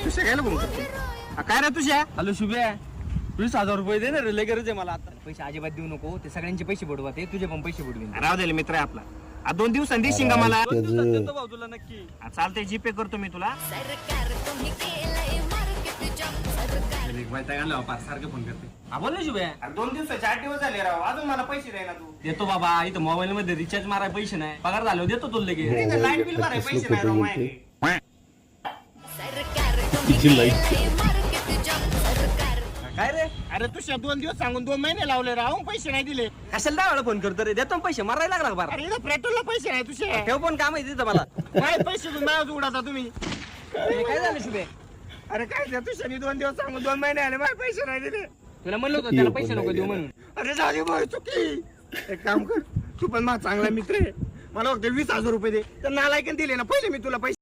तुझ्या घ्यायला फोन करते काय रे तुझ्या? हॅलो शुभ्या, 20,000 रुपये दे ना रे, लय गरज आहे मला आता. पैसे अजिबात देऊ नको, ते सगळ्यांचे पैसे बुडवा, ते तुझे पण पैसे बुडवीन. राव दे मित्र आहे आपला. 2 दिवसांनी देशील का मला? 2 दिवसात देतो भाऊ तुला नक्की. चालतंय, जीपे करतो मी तुला. सारखं फोन करते. हा बोल ना शुभ्या. 2 दिवसाचे 8 दिवस झाले राव, अजून मला पैसे द्यायला तू. देतो बाबा, इथं मोबाईल मध्ये रिचार्ज माराय पैसे नाही, पगार झाल्यावर देतो तुला लगेच. लाईट बिल भराय पैसे नाही राव माझ्याकडे. काय रे, अरे तुझ्या 2 दिवस सांगून 2 महिने लावले राव, पैसे नाही दिले. कशाला दहा वेळा फोन करतो रे, देतो ना पैसे, मारायला लागला का बारा. अरे इथं पेट्रोलला पैसे नाही तुझे. ठेव पण काम आहे तिथं मला. काय पैसे तुम्ही माझ्यावर उडाता तुम्ही? काय झालं शुभे? अरे काय त्या तुझ्यानी 2 दिवस सांगून 2 महिने आले, माझे पैसे नाही दिले. तुला म्हणलं होतं त्याला पैसे नको देऊ म्हणून. अरे झाली बघ चुकी. एक काम कर, तू पण माझा चांगला मित्र आहे, मला फक्त 20,000 रुपये दे. तर नालायकन दिले ना पहिले मी तुला पैसे.